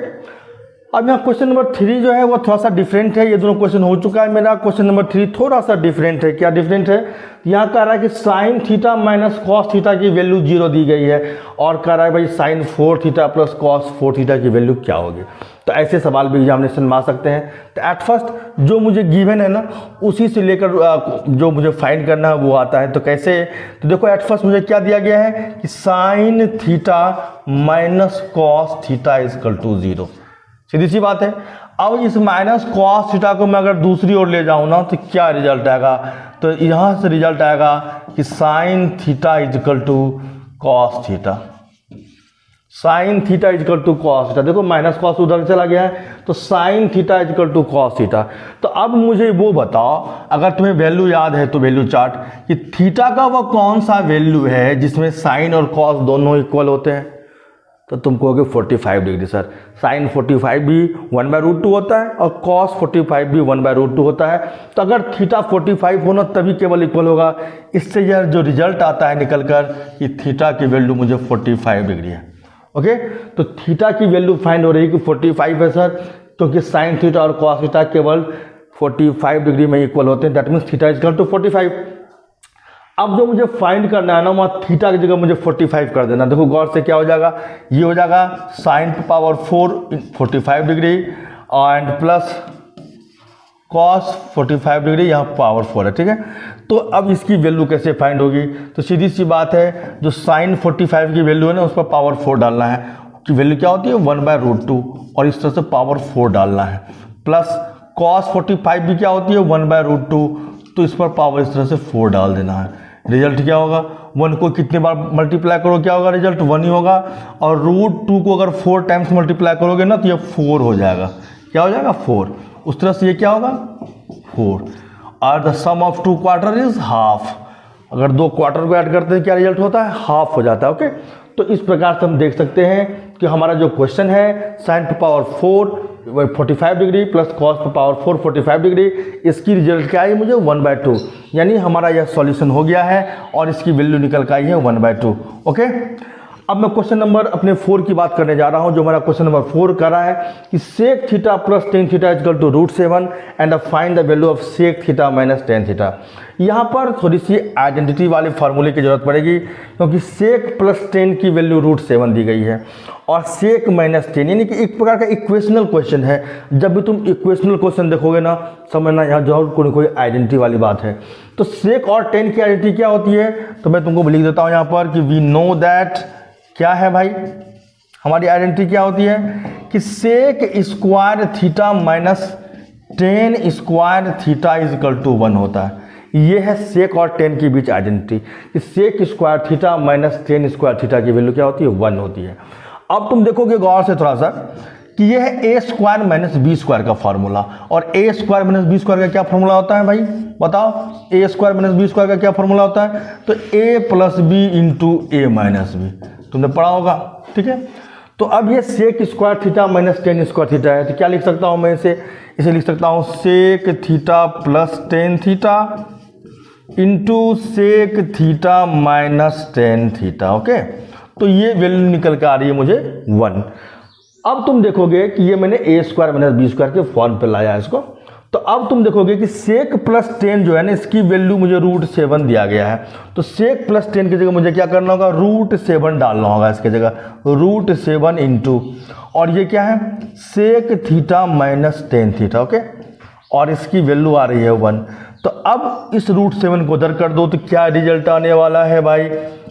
अब यहाँ क्वेश्चन नंबर 3 जो है वो थोड़ा सा डिफरेंट है। ये दोनों क्वेश्चन हो चुका है मेरा, क्वेश्चन नंबर 3 थोड़ा सा डिफरेंट है। क्या डिफरेंट है, यहाँ कह रहा है कि sin theta minus cos theta की वैल्यू 0 दी गई है, और कह रहा है भाई sin 4 theta plus cos 4 theta की वैल्यू क्या होगी। तो ऐसे सवाल भी एग्जामिनेशन में आ सकते हैं। तो एट फर्स्ट जो मुझे गिवन है ना उसी से लेकर जो मुझे फाइंड करना है वो आता है। तो कैसे, तो देखो एट फर्स्ट मुझे क्या दिया गया है कि sin theta minus cos theta equal to 0, सीधी सी बात है। अब इस माइनस cos थीटा को मैं अगर दूसरी ओर ले जाऊँ ना तो क्या रिजल्ट आएगा, तो यहाँ से रिजल्ट आएगा कि sin theta equal to cos theta, sin theta equal to cos theta. देखो माइनस cos उधर चला गया है, तो sin theta equal to cos theta. तो अब मुझे वो बताओ, अगर तुम्हें वैल्यू याद है तो वैल्यू चार्ट, कि थीटा का वो कौन सा वैल्यू है जिसमें sin और cos दोनों इक्वल होते हैं। तो तुम कहोगे 45 डिग्री सर, sin 45 भी 1/√2 होता है और cos 45 भी 1/√2 होता है। तो अगर थीटा 45 होना तभी केवल इक्वल होगा। इससे यह जो रिजल्ट आता है निकल कर कि थीटा की वैल्यू मुझे 45 डिग्री है। ओके, तो थीटा की वैल्यू फाइंड हो रही है कि 45 है सर, क्योंकि sin थीटा और cos थीटा केवल 45 डिग्री में इक्वल होते हैं, that means theta equal to 45। अब जो मुझे फाइंड करना है ना वहाँ थीटा की जगह मुझे 45 कर देना। देखो गौर से क्या हो जाएगा, ये हो जाएगा sin power 4 45 degree and plus cos 45 degree, यहाँ पावर 4 है, ठीक है। तो अब इसकी वैल्यू कैसे फाइंड होगी, तो सीधी सी बात है, जो sin 45 की वैल्यू है ना उस पर पावर 4 डालना है, कि वैल्यू क्या होती है 1/√2, और इस तरह से पावर 4 डालना है, प्लस cos 45 भी क्या होती है 1/√2, तो इस पर पावर इस तरह से 4 डाल देना है। रिजल्ट क्या होगा, 1 को कितने बार मल्टीप्लाई करो क्या होगा, रिजल्ट 1 ही होगा, और √2 को अगर 4 टाइम्स मल्टीप्लाई करोगे ना तो ये 4 हो जाएगा। क्या हो जाएगा 4, उस तरह से ये क्या होगा 4, और the sum of 2 quarter is half. अगर 2 क्वार्टर को ऐड करते हैं क्या रिजल्ट होता है, हाफ हो जाता है। ओके, तो इस प्रकार से हम देख सकते हैं कि हमारा जो क्वेश्चन है sin to power 4 45 degree plus cos to power 4 45 degree, इसकी रिजल्ट क्या आई मुझे 1/2, यानी हमारा यह सॉल्यूशन हो गया है और इसकी वैल्यू निकल कर आई है 1/2। ओके, अब मैं क्वेश्चन नंबर अपने 4 की बात करने जा रहा हूं। जो हमारा क्वेश्चन नंबर 4 कर रहा है कि sec theta plus tan theta equal to √7 and find the value of sec theta minus tan theta. यहाँ पर थोड़ी सी आइडेंटिटी वाले फार्मूले की जरूरत पड़ेगी, क्योंकि सेक प्लस टेन की वैल्यू √7 दी गई है और सेक माइनस टेन, यानी कि एक प्रकार का इक्वेशनल क्वेश्चन है। जब भी तुम इक्वेशनल क्वेश्चन देखोगे ना, समझना यहाँ जरूर कोई आइडेंटिटी वाली बात है। तो सेक और टेन की आइडेंटिटी क्या होती है, तो मैं तुमको लिख देता हूँ यहाँ पर कि वी नो दैट, क्या है भाई हमारी आइडेंटिटी क्या होती है कि sec square theta minus tan square theta is equal to 1 होता है। ये है सेक और टेन के बीच आइडेंटिटी कि sec square theta minus tan square theta की वैल्यू क्या होती है, 1 होती है। अब तुम देखोगे गौर से थोड़ा सा कि ये है A square minus B square का फॉर्मूला, और A square minus B square का क्या फॉर्मूला होता है भाई बताओ, A square minus B square का क्या फॉर्मूला होता है, तो A plus B into A minus B, तुमने पढ़ा होगा, ठीक है। तो अब ये sec square theta minus tan square theta है, तो क्या लिख सकता हूँ मैं इसे लिख सकता हूँ sec theta plus tan theta into sec theta minus tan theta, okay. तो ये वैल्यू निकल के आ रही है मुझे 1। अब तुम देखोगे कि ये मैंने ए स्क्वायर माइनस बी स्क्वायर के फॉर्म पे लाया है इसको। तो अब तुम देखोगे कि सेक प्लस टेन जो है ना, इसकी वैल्यू मुझे √7 दिया गया है। तो सेक प्लस टेन की जगह मुझे क्या करना होगा, √7 डालना होगा इसके जगह, √7 इंटू, और ये क्या है sec theta minus tan theta, okay, और इसकी वैल्यू आ रही है 1। तो अब इस √7 को उधर कर दो तो क्या रिजल्ट आने वाला है भाई,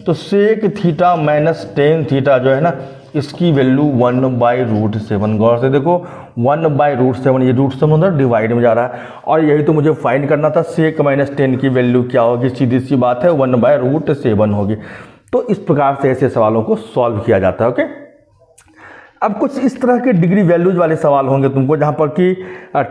तो sec theta minus tan theta जो है ना, इसकी वैल्यू 1/√7। गौर से देखो 1/√7, ये √7 उधर डिवाइड में जा रहा है, और यही तो मुझे फाइंड करना था, सेक माइनस टेन की वैल्यू क्या होगी, सीधी सी बात है 1/√7 होगी। तो इस प्रकार से ऐसे सवालों को सॉल्व किया जाता है, ओके। अब कुछ इस तरह के डिग्री वैल्यूज वाले सवाल होंगे तुमको, जहाँ पर कि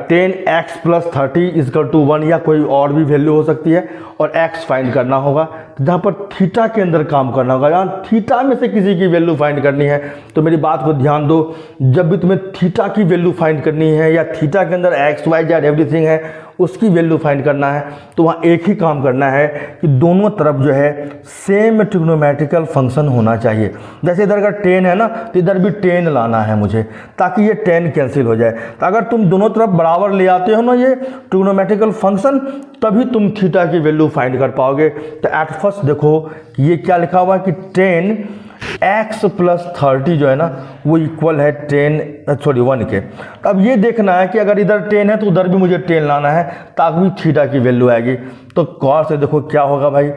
10x + 30 इक्वल टू 1 या कोई और भी वैल्यू हो सकती है, और x फाइंड करना होगा, तो जहाँ पर थीटा के अंदर काम करना होगा। यहाँ थीटा में से किसी की वैल्यू फाइंड करनी है, तो मेरी बात को ध्यान दो, जब भी तुम्हें थीटा की वैल्यू फाइंड करनी है या थीटा के अंदर x, y, z एवरीथिंग है उसकी वैल्यू फाइंड करना है, तो वहाँ एक ही काम करना है कि दोनों तरफ जो है सेम ट्रिग्नोमेट्रिकल फंक्शन होना चाहिए। जैसे इधर अगर 10 है ना, तो इधर भी 10 लाना है मुझे, ताकि ये 10 कैंसिल हो जाए। तो अगर तुम दोनों तरफ बराबर ले आते हो ना ये ट्रिग्नोमेट्रिकल फंक्शन, तभी तुम थीटा की वैल्यू फाइंड कर पाओगे। तो एट फर्स्ट देखो कि ये क्या लिखा हुआ है कि 10x + 30 जो है ना, वो इक्वल है 1 के। अब ये देखना है कि अगर इधर 10 है तो उधर भी मुझे 10 लाना है, ताकि थीटा की वैल्यू आएगी। तो गौर से देखो क्या होगा भाई,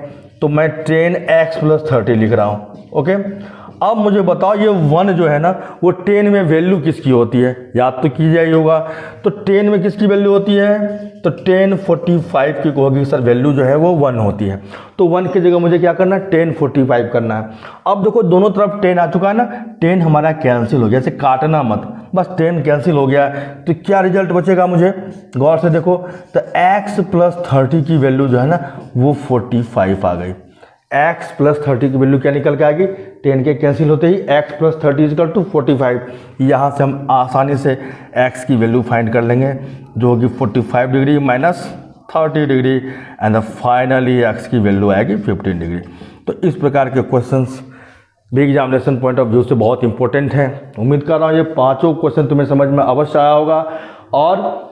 तो मैं 10x + 30 लिख रहा हूँ, ओके। अब मुझे बताओ ये 1 जो है ना, वो 10 में वैल्यू किसकी होती है, याद तो कीजिए ही होगा। तो 10 में किसकी वैल्यू होती है, तो 1045 की होगी सर, वैल्यू जो है वो 1 होती है। तो 1 की जगह मुझे क्या करना है, 1045 करना है। अब देखो दोनों तरफ 10 आ चुका है ना, 10 हमारा कैंसिल हो गया, जैसे काटना मत, बस 10 कैंसिल हो गया। तो क्या रिजल्ट बचेगा मुझे, गौर से देखो, तो x + 30 की वैल्यू जो है ना, वो 45 आ गई। x + 30 की वैल्यू क्या निकल के आएगी, 10 के कैंसिल होते ही x + 30 = 45। यहाँ से हम आसानी से x की वैल्यू फाइंड कर लेंगे, जो होगी 45 degree minus 30 degree, and finally x की वैल्यू आएगी 15 डिग्री। तो इस प्रकार के क्वेश्चंस भी एग्जामिनेशन पॉइंट ऑफ व्यू से बहुत इंपॉर्टेंट हैं। उम्मीद कर रहा हूँ ये पाँचों क्वेश्चन तुम्हें समझ में अवश्य आया होगा, और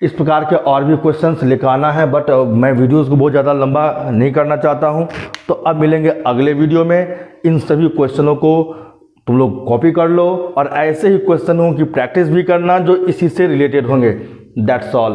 इस प्रकार के और भी क्वेश्चंस लेकर आना है, बट मैं वीडियोस को बहुत ज़्यादा लंबा नहीं करना चाहता हूं। तो अब मिलेंगे अगले वीडियो में। इन सभी क्वेश्चनों को तुम लोग कॉपी कर लो, और ऐसे ही क्वेश्चनों की प्रैक्टिस भी करना जो इसी से रिलेटेड होंगे। That's all.